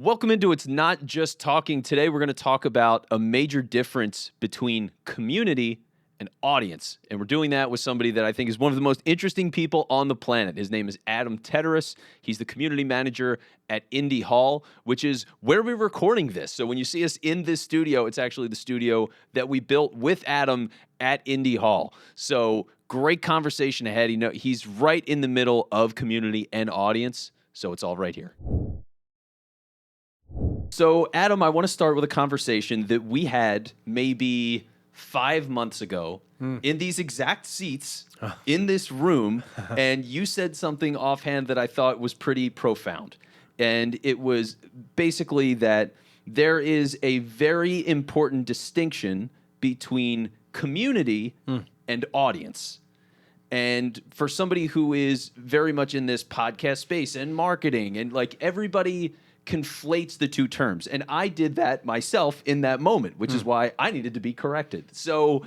Welcome into It's Not Just Talking. Today, we're going to talk about a major difference between community and audience. And we're doing that with somebody that I think is one of the most interesting people on the planet. His name is Adam Teterus. He's the community manager at Indy Hall, which is where we're recording this. So when you see us in this studio, it's actually the studio that we built with Adam at Indy Hall. So great conversation ahead. He's right in the middle of community and audience. So it's all right here. So, Adam, I want to start with a conversation that we had maybe 5 months ago in these exact seats in this room, and you said something offhand that I thought was pretty profound. And it was basically that there is a very important distinction between community and audience. And for somebody who is very much in this podcast space and marketing and like everybody conflates the two terms. And I did that myself in that moment, which is why I needed to be corrected. So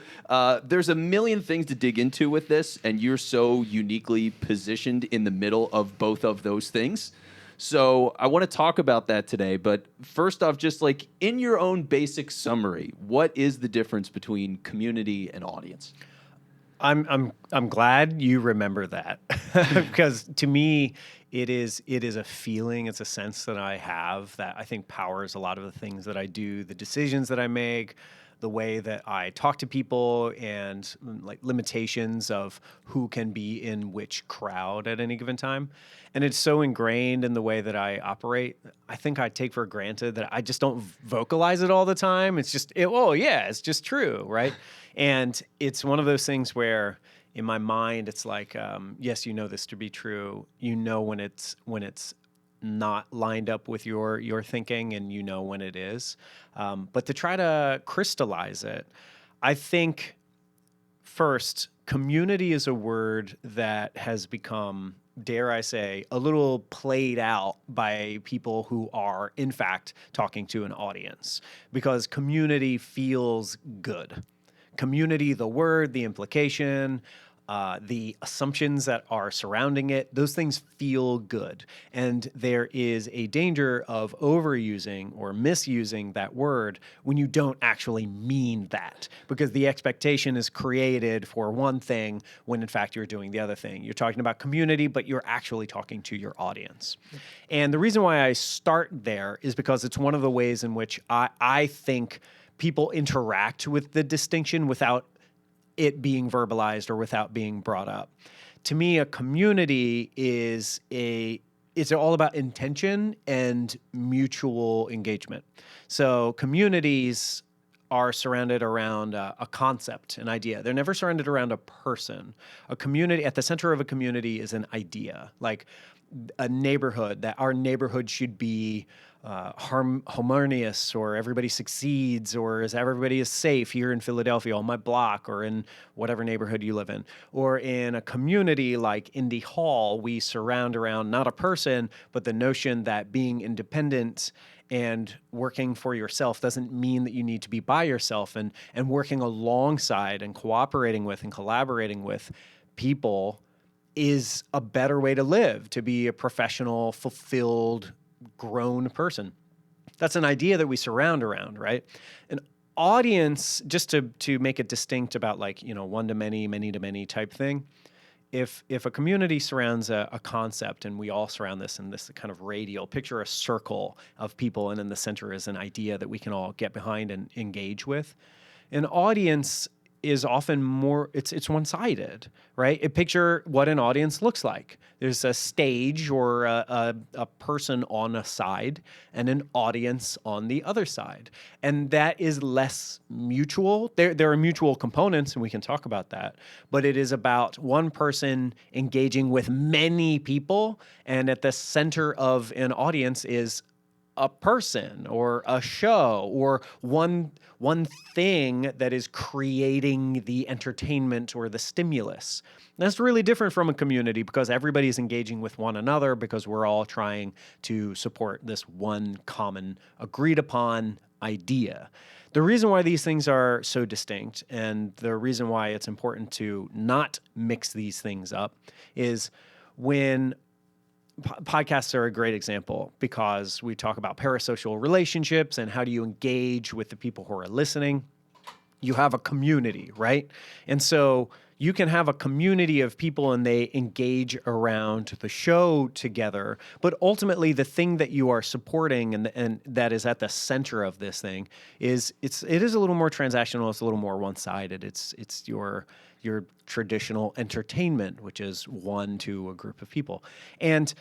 there's a million things to dig into with this, and you're so uniquely positioned in the middle of both of those things. So I want to talk about that today. But first off, just like in your own basic summary, what is the difference between community and audience? I'm glad you remember that because to me it is a feeling, it's a sense that I have that I think powers a lot of the things that I do, the decisions that I make, the way that I talk to people, and like limitations of who can be in which crowd at any given time. And it's so ingrained in the way that I operate. I think I take for granted that I just don't vocalize it all the time. It's just, it's just true, right? And it's one of those things where in my mind, it's like, yes, you know this to be true. You know when it's not lined up with your thinking, and you know when it is. But to try to crystallize it, I think first, community is a word that has become, dare I say, a little played out by people who are, in fact, talking to an audience, because community feels good. Community, the word, the implication, the assumptions that are surrounding it, those things feel good. And there is a danger of overusing or misusing that word when you don't actually mean that, because the expectation is created for one thing when in fact you're doing the other thing. You're talking about community, but you're actually talking to your audience. And the reason why I start there is because it's one of the ways in which I think people interact with the distinction without it being verbalized or without being brought up. To me, a community it's all about intention and mutual engagement. So communities are surrounded around a concept, an idea. They're never surrounded around a person. A community, at the center of a community is an idea, like a neighborhood, that our neighborhood should be harmonious, or everybody succeeds, or is everybody is safe here in Philadelphia on my block, or in whatever neighborhood you live in. Or in a community like Indy Hall, we surround around not a person, but the notion that being independent and working for yourself doesn't mean that you need to be by yourself, and working alongside and cooperating with and collaborating with people is a better way to live, to be a professional, fulfilled, grown person. That's an idea that we surround around, right? An audience, just to make it distinct about like, one to many, many to many type thing. If a community surrounds a concept, and we all surround this in this kind of radial, picture a circle of people, and in the center is an idea that we can all get behind and engage with. An audience is often more, it's one-sided, right? Picture what an audience looks like. There's a stage or a person on a side and an audience on the other side. And that is less mutual. There are mutual components, and we can talk about that, but it is about one person engaging with many people, and at the center of an audience is a person or a show or one thing that is creating the entertainment or the stimulus. That's really different from a community, because everybody's engaging with one another, because we're all trying to support this one common agreed upon idea. The reason why these things are so distinct, and the reason why it's important to not mix these things up, is when podcasts are a great example because we talk about parasocial relationships and how do you engage with the people who are listening. You have a community, right? And so you can have a community of people and they engage around the show together. But ultimately, the thing that you are supporting and that is at the center of this thing it is a little more transactional. It's a little more one-sided. It's your traditional entertainment, which is one to a group of people. And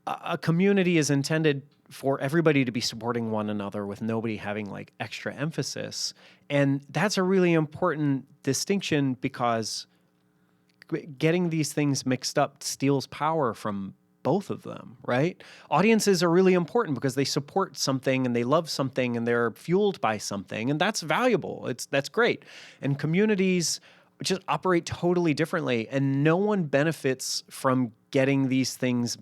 a community is intended for everybody to be supporting one another with nobody having like extra emphasis. And that's a really important distinction because getting these things mixed up steals power from both of them, right? Audiences are really important because they support something and they love something and they're fueled by something, and that's valuable. That's great. And communities just operate totally differently, and no one benefits from getting these things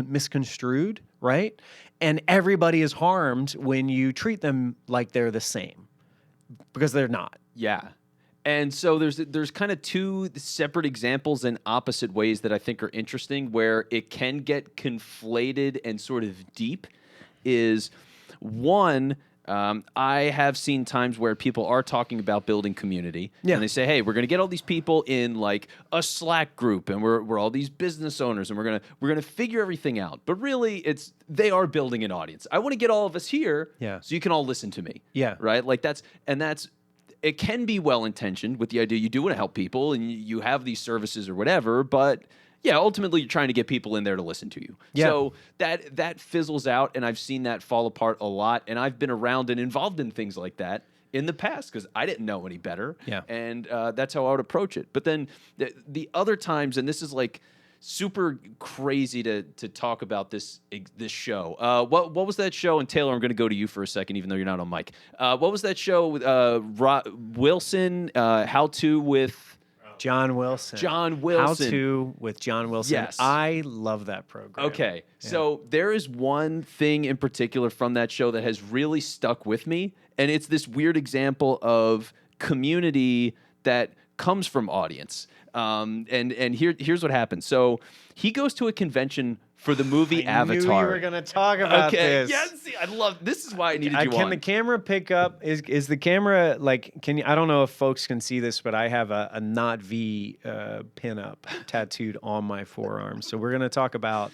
misconstrued, right? And everybody is harmed when you treat them like they're the same, because they're not. Yeah. And so there's kind of two separate examples in opposite ways that I think are interesting where it can get conflated and sort of deep. Is one, I have seen times where people are talking about building community, and they say, "Hey, we're going to get all these people in like a Slack group, and we're all these business owners, and we're gonna figure everything out." But really, they are building an audience. I want to get all of us here, so you can all listen to me, right? Like that's. It can be well-intentioned with the idea you do want to help people and you have these services or whatever, but yeah, ultimately you're trying to get people in there to listen to you. Yeah. So that fizzles out, and I've seen that fall apart a lot, and I've been around and involved in things like that in the past because I didn't know any better, and that's how I would approach it. But then the other times, and this is like super crazy to talk about this show. What was that show? And Taylor, I'm going to go to you for a second, even though you're not on mic. What was that show with Wilson? How to with John Wilson. John Wilson. How to with John Wilson. Yes. I love that program. Okay. So there is one thing in particular from that show that has really stuck with me, and it's this weird example of community that comes from audience. And here's what happens. So he goes to a convention for the movie Avatar. I knew you were going to talk about this. Yeah, see, I love this. Is why I needed you on. Can the camera pick up? Is the camera like? Can you? I don't know if folks can see this, but I have a not V pinup tattooed on my forearm. So we're going to talk about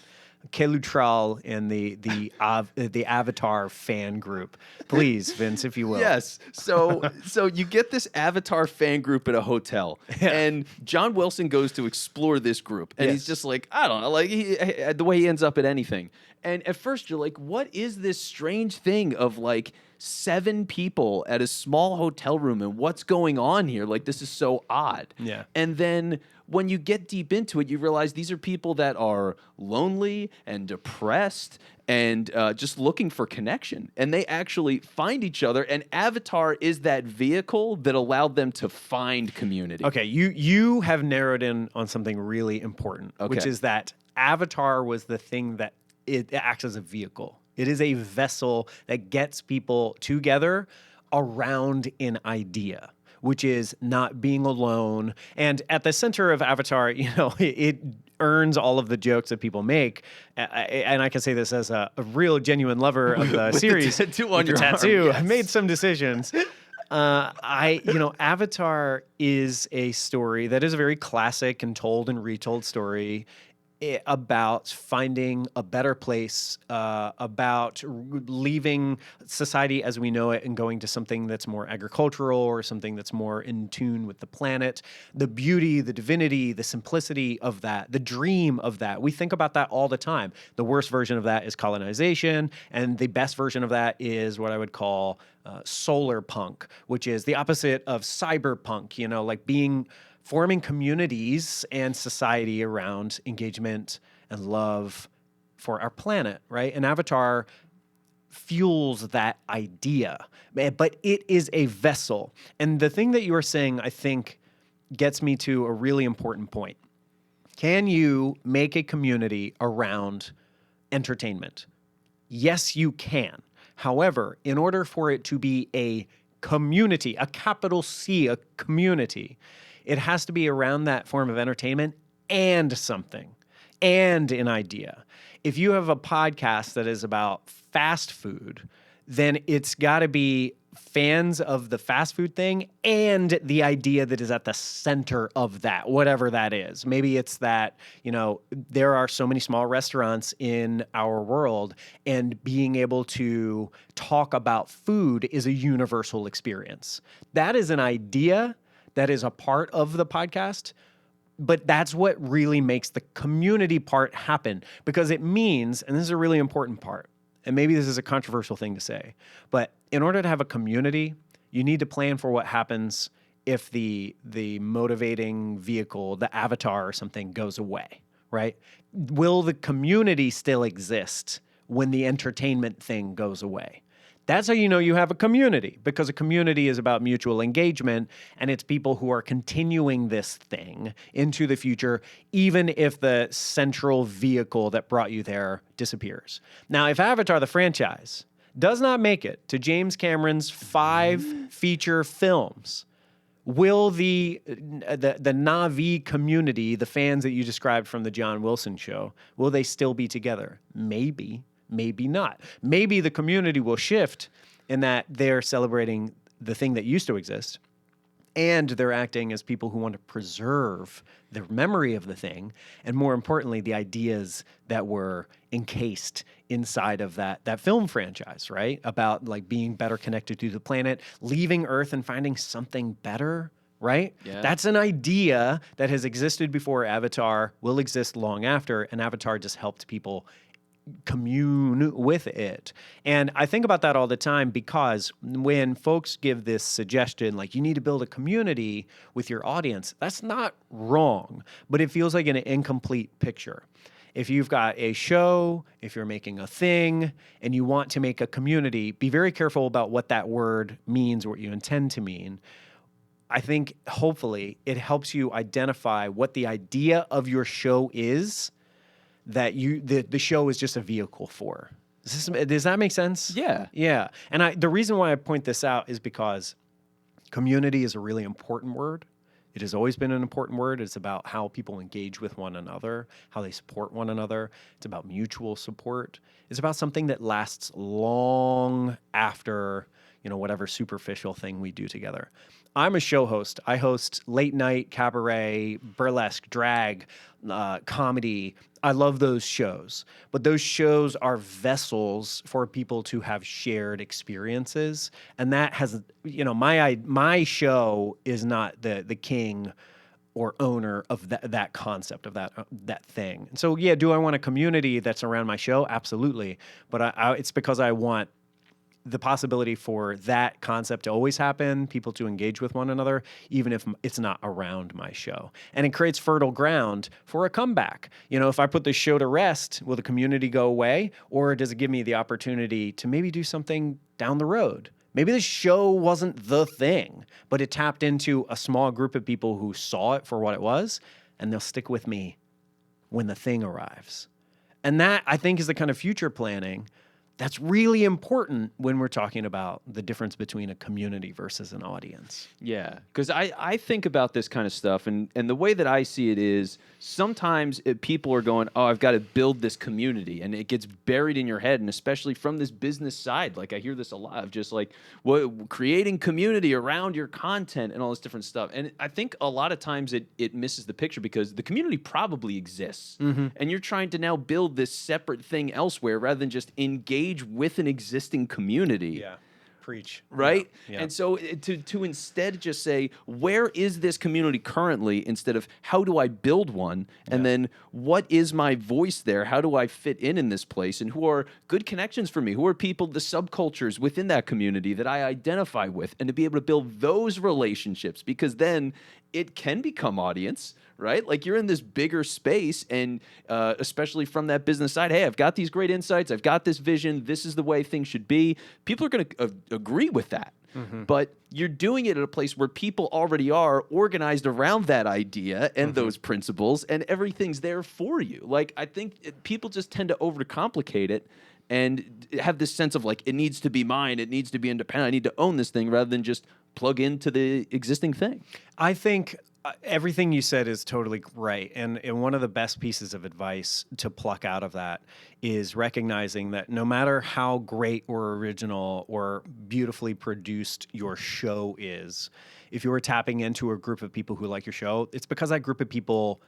Kelutral and the Avatar fan group. Please, Vince, if you will. Yes. So you get this Avatar fan group at a hotel, and John Wilson goes to explore this group, and he's just like, I don't know, like the way he ends up at anything. And at first you're like, what is this strange thing of like 7 people at a small hotel room, and what's going on here? Like, this is so odd. Yeah. And then when you get deep into it, you realize these are people that are lonely and depressed and just looking for connection. And they actually find each other. And Avatar is that vehicle that allowed them to find community. Okay, you have narrowed in on something really important, which is that Avatar was the thing that it acts as a vehicle. It is a vessel that gets people together around an idea, which is not being alone. And at the center of Avatar, it earns all of the jokes that people make. And I can say this as a real, genuine lover of the series. The tattoo on your tattoo. arm, yes. I made some decisions. Avatar is a story that is a very classic and told and retold story about finding a better place, about leaving society as we know it and going to something that's more agricultural or something that's more in tune with the planet. The beauty, the divinity, the simplicity of that, the dream of that. We think about that all the time. The worst version of that is colonization, and the best version of that is what I would call solar punk, which is the opposite of cyberpunk, like forming communities and society around engagement and love for our planet, right? And Avatar fuels that idea, but it is a vessel. And the thing that you are saying, I think, gets me to a really important point. Can you make a community around entertainment? Yes, you can. However, in order for it to be a community, a capital C, a community, it has to be around that form of entertainment and something, and an idea. if you have a podcast that is about fast food, then it's got to be fans of the fast food thing and the idea that is at the center of that, whatever that is. Maybe it's that, there are so many small restaurants in our world, and being able to talk about food is a universal experience. That is an idea that is a part of the podcast. But that's what really makes the community part happen, because it means, and this is a really important part, and maybe this is a controversial thing to say, but in order to have a community, you need to plan for what happens if the motivating vehicle, the avatar or something, goes away, right? Will the community still exist when the entertainment thing goes away? That's how you know you have a community, because a community is about mutual engagement, and it's people who are continuing this thing into the future, even if the central vehicle that brought you there disappears. Now, if Avatar the franchise does not make it to James Cameron's 5 feature films, will the Na'vi community, the fans that you described from the John Wilson show, will they still be together? Maybe. Maybe not. Maybe the community will shift in that they're celebrating the thing that used to exist, and they're acting as people who want to preserve the memory of the thing, and more importantly, the ideas that were encased inside of that film franchise, right? About like being better connected to the planet, leaving Earth and finding something better, right? Yeah. That's an idea that has existed before Avatar, will exist long after, and Avatar just helped people commune with it. And I think about that all the time, because when folks give this suggestion, like you need to build a community with your audience, that's not wrong, but it feels like an incomplete picture. If you've got a show, if you're making a thing, and you want to make a community, be very careful about what that word means, what you intend to mean. I think hopefully it helps you identify what the idea of your show is, that the show is just a vehicle for. Does that make sense? Yeah. Yeah. And the reason why I point this out is because community is a really important word. It has always been an important word. It's about how people engage with one another, how they support one another. It's about mutual support. It's about something that lasts long after, whatever superficial thing we do together. I'm a show host. I host late night, cabaret, burlesque, drag, comedy. I love those shows. But those shows are vessels for people to have shared experiences. And that has, my show is not the king or owner of that concept, of that thing. And so, yeah, do I want a community that's around my show? Absolutely. But it's because I want the possibility for that concept to always happen, people to engage with one another, even if it's not around my show. And it creates fertile ground for a comeback. If I put the show to rest, will the community go away? Or does it give me the opportunity to maybe do something down the road? Maybe the show wasn't the thing, but it tapped into a small group of people who saw it for what it was, and they'll stick with me when the thing arrives. And that, I think, is the kind of future planning that's really important when we're talking about the difference between a community versus an audience. Yeah, because I think about this kind of stuff, and the way that I see it is sometimes people are going, oh, I've got to build this community, and it gets buried in your head, and especially from this business side. Like I hear this a lot of just like creating community around your content and all this different stuff. And I think a lot of times it misses the picture, because the community probably exists, and you're trying to now build this separate thing elsewhere rather than just engage with an existing community. Yeah. Preach. Right? Yeah. And so to instead just say, where is this community currently, instead of how do I build one? And then what is my voice there? How do I fit in this place? And who are good connections for me? Who are people, the subcultures within that community that I identify with? And to be able to build those relationships, because then it can become audience, right? Like you're in this bigger space, and especially from that business side, hey, I've got these great insights. I've got this vision. This is the way things should be. People are going to agree with that. But you're doing it at a place where people already are organized around that idea and those principles, and everything's there for you. Like, I think people just tend to overcomplicate it and have this sense of like, it needs to be mine. It needs to be independent. I need to own this thing, rather than just plug into the existing thing. I think Everything you said is totally right. And one of the best pieces of advice to pluck out of that is recognizing that no matter how great or original or beautifully produced your show is, if you were tapping into a group of people who like your show, it's because that group of people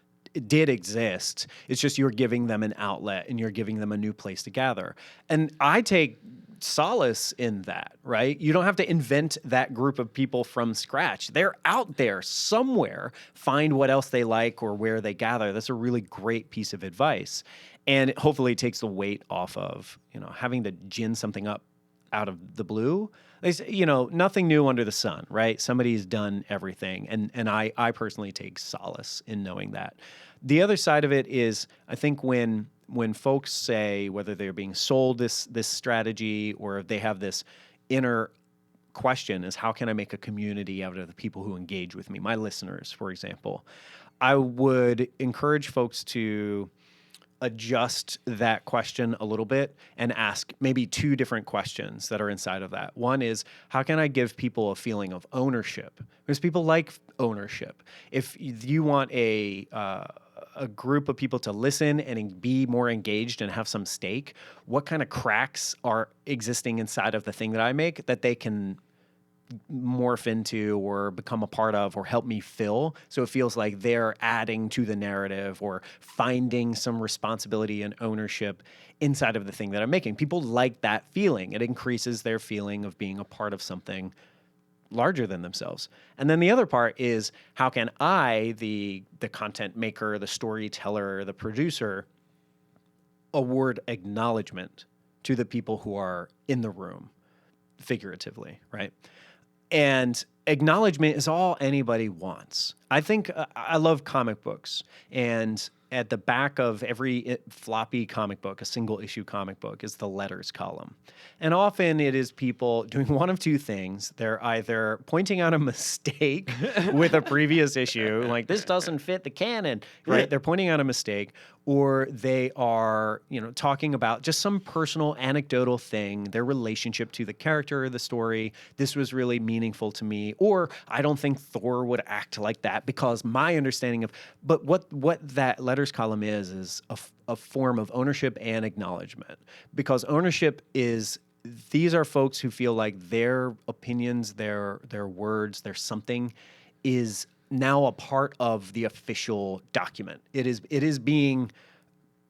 did exist. It's just you're giving them an outlet and you're giving them a new place to gather. And I take solace in that, right? You don't have to invent that group of people from scratch. They're out there somewhere. Find what else they like or where they gather. That's a really great piece of advice. And it hopefully takes the weight off of, having to gin something up out of the blue. They say, nothing new under the sun, right? Somebody's done everything. And I personally take solace in knowing that. The other side of it is, I think when folks say, whether they're being sold this strategy or if they have this inner question is, how can I make a community out of the people who engage with me, my listeners, for example, I would encourage folks to adjust that question a little bit and ask maybe two different questions that are inside of that. One is, how can I give people a feeling of ownership? Because people like ownership. If you want a group of people to listen and be more engaged and have some stake, what kind of cracks are existing inside of the thing that I make that they can morph into or become a part of or help me fill, so it feels like they're adding to the narrative or finding some responsibility and ownership inside of the thing that I'm making. People like that feeling. It increases their feeling of being a part of something larger than themselves. And then the other part is, how can I, the content maker, the storyteller, the producer, award acknowledgement to the people who are in the room, figuratively, right? And acknowledgement is all anybody wants. I think I love comic books, and at the back of every floppy comic book, a single issue comic book, is the letters column. And often it is people doing one of two things. They're either pointing out a mistake with a previous issue, like this doesn't fit the canon, right? They're pointing out a mistake, or they are, talking about just some personal anecdotal thing, their relationship to the character or the story. This was really meaningful to me, or I don't think Thor would act like that because my understanding of, but what that letters column is a form of ownership and acknowledgement, because ownership is, these are folks who feel like their opinions, their words, their something is now a part of the official document. It is being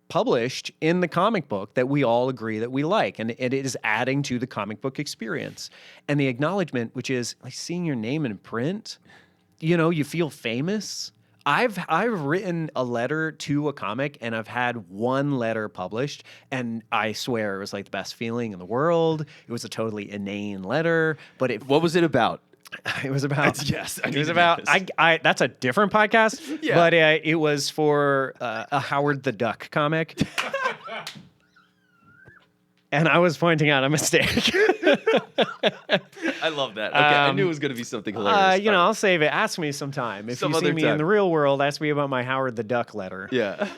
published in the comic book that we all agree that we like, and it is adding to the comic book experience. And the acknowledgement, which is like seeing your name in print, you feel famous. I've written a letter to a comic, and I've had one letter published, and I swear it was like the best feeling in the world. It was a totally inane letter, but what was it about? It was about yes. It was about I that's a different podcast. Yeah. But it was for a Howard the Duck comic. And I was pointing out a mistake. I love that. Okay, I knew it was going to be something hilarious. I'll save it. Ask me sometime. If you see me in the real world, ask me about my Howard the Duck letter. Yeah.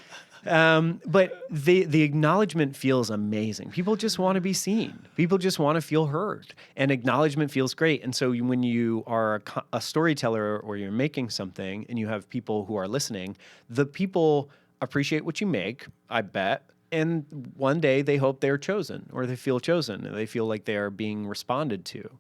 But the acknowledgement feels amazing. People just want to be seen. People just want to feel heard. And acknowledgement feels great. And so when you are a storyteller or you're making something and you have people who are listening, the people appreciate what you make, I bet. And one day they hope they're chosen, or they feel chosen, and they feel like they are being responded to.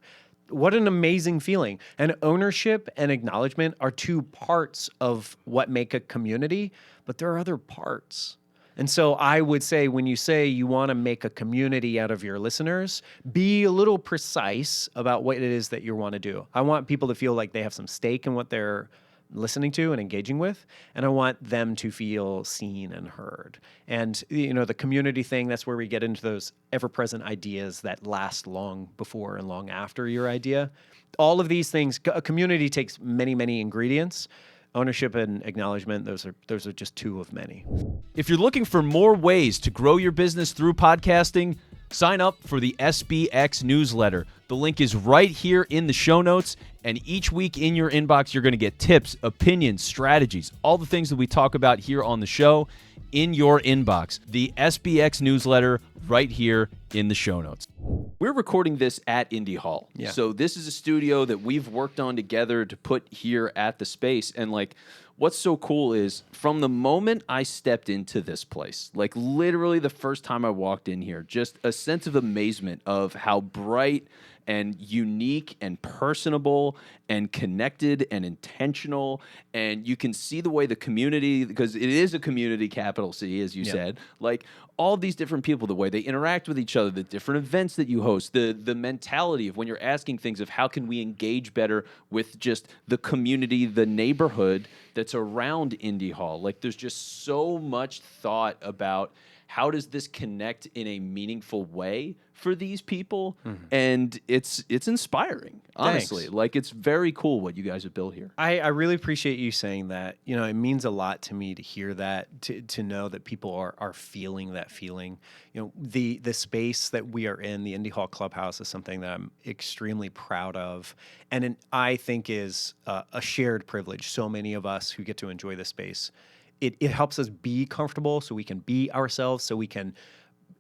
What an amazing feeling. And ownership and acknowledgement are two parts of what make a community, but there are other parts. And so I would say, when you say you want to make a community out of your listeners, be a little precise about what it is that you want to do. I want people to feel like they have some stake in what they're listening to and engaging with, and I want them to feel seen and heard. And the community thing, that's where we get into those ever-present ideas that last long before and long after your idea. All of these things, a community takes many, many ingredients. Ownership and acknowledgement, those are just two of many. If you're looking for more ways to grow your business through podcasting, sign up for the SBX newsletter. The link is right here in the show notes, and each week in your inbox, you're going to get tips, opinions, strategies, all the things that we talk about here on the show in your inbox. The SBX newsletter right here in the show notes. We're recording this at Indy Hall. Yeah. So this is a studio that we've worked on together to put here at the space. And like, what's so cool is from the moment I stepped into this place, like literally the first time I walked in here, just a sense of amazement of how bright and unique and personable and connected and intentional. And you can see the way the community, because it is a community, capital C, as you said, like all these different people, the way they interact with each other, the different events that you host, the mentality of when you're asking things of how can we engage better with just the community, the neighborhood that's around Indy Hall. Like there's just so much thought about how does this connect in a meaningful way for these people? And it's inspiring, honestly. Thanks. Like it's very cool what you guys have built here. I really appreciate you saying that. You know, it means a lot to me to hear that, to know that people are feeling that feeling. You know, the space that we are in, the Indy Hall Clubhouse, is something that I'm extremely proud of, and I think is a shared privilege. So many of us who get to enjoy this space, it helps us be comfortable so we can be ourselves, so we can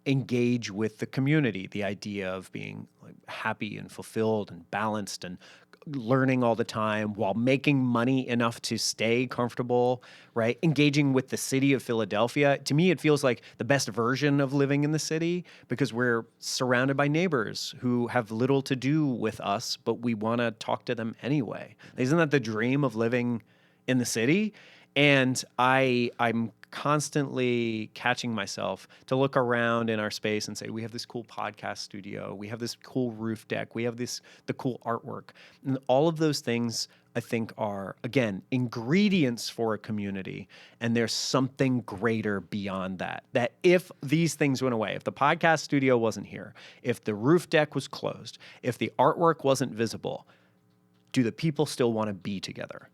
engage with the community, the idea of being like happy and fulfilled and balanced and learning all the time while making money enough to stay comfortable, right? Engaging with the city of Philadelphia. To me, it feels like the best version of living in the city because we're surrounded by neighbors who have little to do with us, but we want to talk to them anyway. Isn't that the dream of living in the city? And I'm constantly catching myself to look around in our space and say, we have this cool podcast studio, we have this cool roof deck, we have the cool artwork. And all of those things, I think, are, again, ingredients for a community. And there's something greater beyond that. That if these things went away, if the podcast studio wasn't here, if the roof deck was closed, if the artwork wasn't visible, do the people still want to be together?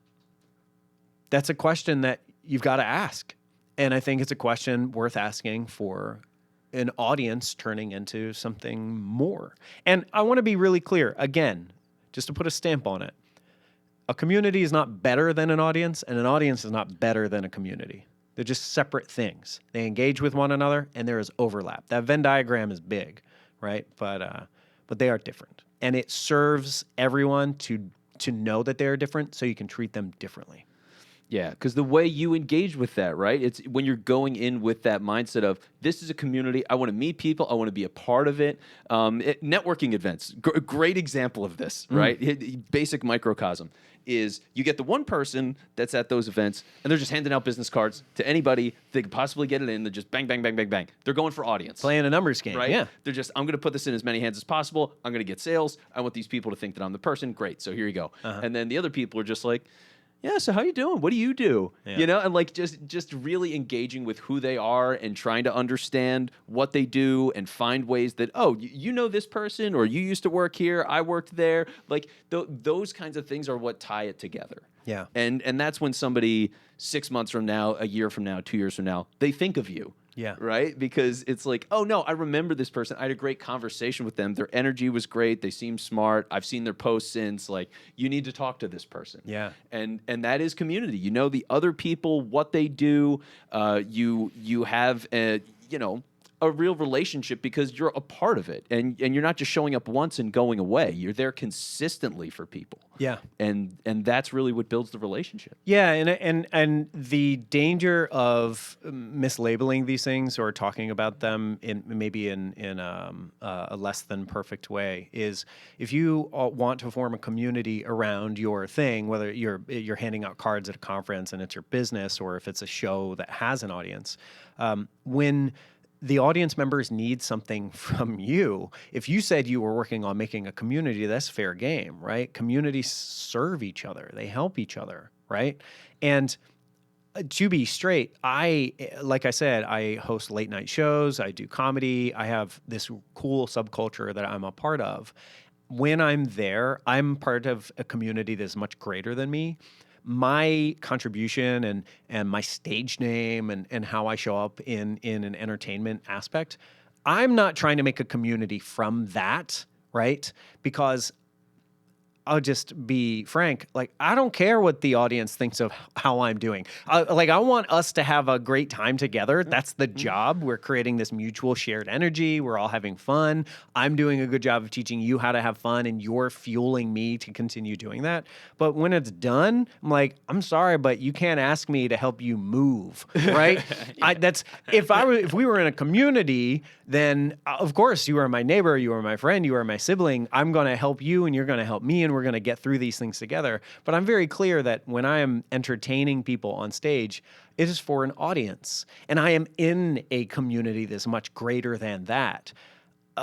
That's a question that you've got to ask. And I think it's a question worth asking for an audience turning into something more. And I want to be really clear, again, just to put a stamp on it. A community is not better than an audience, and an audience is not better than a community. They're just separate things. They engage with one another, and there is overlap. That Venn diagram is big, right? But they are different. And it serves everyone to know that they are different so you can treat them differently. Yeah, because the way you engage with that, right? It's when you're going in with that mindset of this is a community. I want to meet people. I want to be a part of it. Networking events, great example of this, right? Basic microcosm is you get the one person that's at those events and they're just handing out business cards to anybody they could possibly get it in. They're just bang, bang, bang, bang, bang. They're going for audience. Playing a numbers game, right? Yeah. They're just, I'm going to put this in as many hands as possible. I'm going to get sales. I want these people to think that I'm the person. Great. So here you go. And then the other people are just like, yeah, so how you doing? What do you do? Yeah. You know, and like just really engaging with who they are and trying to understand what they do and find ways that, oh, you know this person or you used to work here, I worked there. Like those kinds of things are what tie it together. Yeah. And that's when somebody 6 months from now, a year from now, 2 years from now, they think of you. Yeah. Right? Because it's like, oh, no, I remember this person. I had a great conversation with them. Their energy was great. They seemed smart. I've seen their posts since. Like, you need to talk to this person. Yeah. And that is community. You know the other people, what they do. You have, a real relationship because you're a part of it. And you're not just showing up once and going away. You're there consistently for people. Yeah. And that's really what builds the relationship. Yeah, and the danger of mislabeling these things or talking about them in a less than perfect way is if you want to form a community around your thing, whether you're handing out cards at a conference and it's your business, or if it's a show that has an audience, when the audience members need something from you. If you said you were working on making a community, that's fair game, right? Communities serve each other. They help each other, right? And to be straight, like I said, I host late night shows. I do comedy. I have this cool subculture that I'm a part of. When I'm there, I'm part of a community that's much greater than me. My contribution and my stage name and how I show up in an entertainment aspect, I'm not trying to make a community from that, right? Because I'll just be frank. Like, I don't care what the audience thinks of how I'm doing. Like, I want us to have a great time together. That's the job. We're creating this mutual shared energy. We're all having fun. I'm doing a good job of teaching you how to have fun, and you're fueling me to continue doing that. But when it's done, I'm like, I'm sorry, but you can't ask me to help you move, right? If we were in a community, then of course you are my neighbor, you are my friend, you are my sibling. I'm going to help you, and you're going to help me, and we're going to get through these things together. But I'm very clear that when I am entertaining people on stage, it is for an audience, and I am in a community that's much greater than that.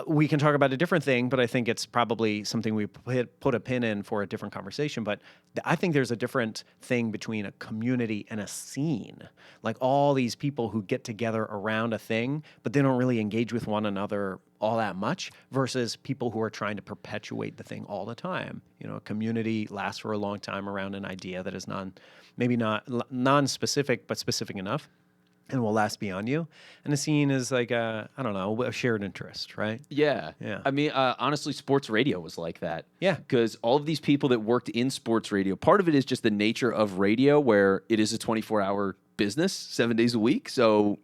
We can talk about a different thing, but I think it's probably something we put a pin in for a different conversation. But I think there's a different thing between a community and a scene. Like all these people who get together around a thing, but they don't really engage with one another all that much, versus people who are trying to perpetuate the thing all the time. You know, a community lasts for a long time around an idea that is maybe not non-specific, but specific enough, and will last beyond you. And a scene is like a shared interest, right? Yeah. Yeah. I mean, honestly, sports radio was like that. Yeah. Because all of these people that worked in sports radio, part of it is just the nature of radio, where it is a 24-hour business, 7 days a week. So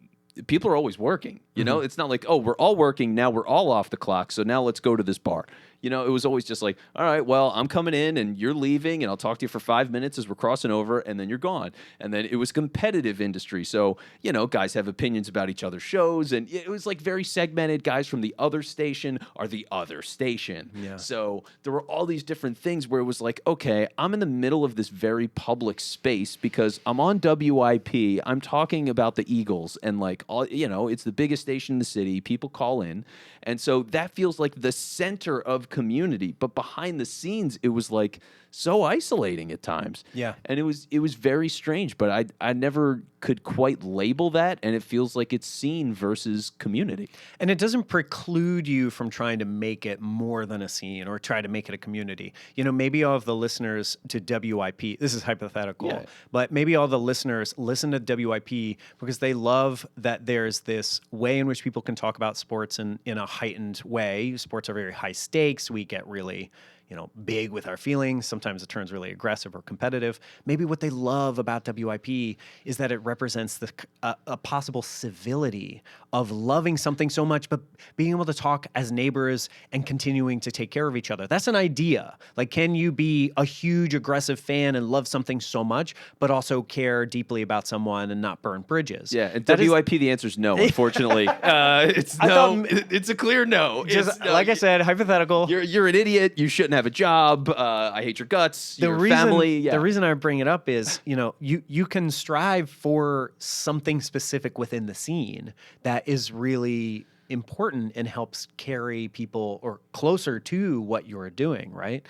people are always working. You know, it's not like, oh, we're all working, now we're all off the clock, so now let's go to this bar. You know, it was always just like, all right, well, I'm coming in and you're leaving, and I'll talk to you for 5 minutes as we're crossing over, and then you're gone. And then it was competitive industry. So, you know, guys have opinions about each other's shows, and it was like very segmented. Guys from the other station are the other station. Yeah. So there were all these different things where it was like, okay, I'm in the middle of this very public space because I'm on WIP. I'm talking about the Eagles, and like, all, you know, it's the biggest station in the city. People call in. And so that feels like the center of community. But behind the scenes, it was like so isolating at times. Yeah. And it was very strange, but I never could quite label that, and it feels like it's scene versus community. And it doesn't preclude you from trying to make it more than a scene or try to make it a community. You know, maybe all of the listeners to WIP, this is hypothetical, but maybe all the listeners listen to WIP because they love that there's this way in which people can talk about sports in a heightened way. Sports are very high stakes. We get really, you know, big with our feelings. Sometimes it turns really aggressive or competitive. Maybe what they love about WIP is that it represents a possible civility of loving something so much, but being able to talk as neighbors and continuing to take care of each other. That's an idea. Like, can you be a huge aggressive fan and love something so much, but also care deeply about someone and not burn bridges? Yeah, and WIP, the answer is no, unfortunately. It's no. It's a clear no. Just, like I said, hypothetical. You're an idiot. You shouldn't have a job. I hate your guts. Family. Yeah. The reason I bring it up is, you know, you can strive for something specific within the scene that is really important and helps carry people or closer to what you're doing, right?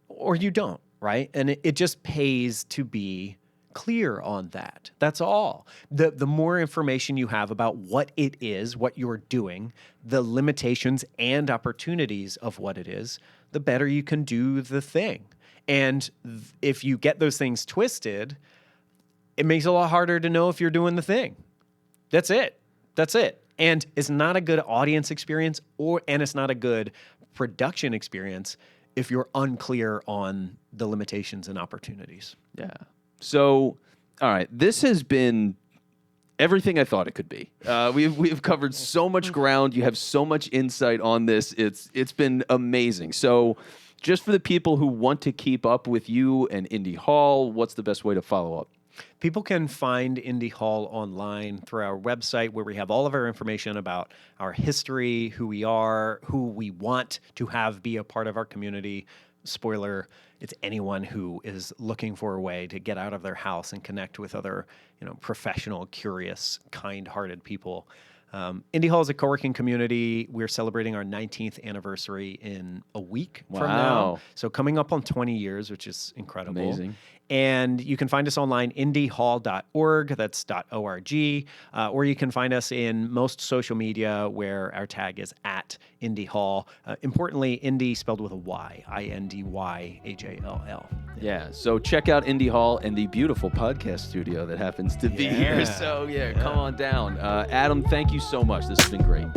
Or you don't, right? And it just pays to be clear on that. That's all. The more information you have about what it is, what you're doing, the limitations and opportunities of what it is, the better you can do the thing. And if you get those things twisted, it makes it a lot harder to know if you're doing the thing. That's it. That's it. And it's not a good audience experience, and it's not a good production experience if you're unclear on the limitations and opportunities. Yeah. So, all right, this has been everything I thought it could be. We've covered so much ground. You have so much insight on this. It's been amazing. So, just for the people who want to keep up with you and Indy Hall, what's the best way to follow up? People can find Indy Hall online through our website, where we have all of our information about our history, who we are, who we want to have be a part of our community. Spoiler, it's anyone who is looking for a way to get out of their house and connect with other, you know, professional, curious, kind-hearted people. Indy Hall is a co-working community. We're celebrating our 19th anniversary in a week from now. So coming up on 20 years, which is incredible. Amazing. And you can find us online, indyhall.org, that's .org, or you can find us in most social media where our tag is @Indy Hall. Importantly, Indy spelled with a Y, INDYHALL. Yeah, so check out Indy Hall and the beautiful podcast studio that happens to be here. So, come on down. Adam, thank you so much. This has been great.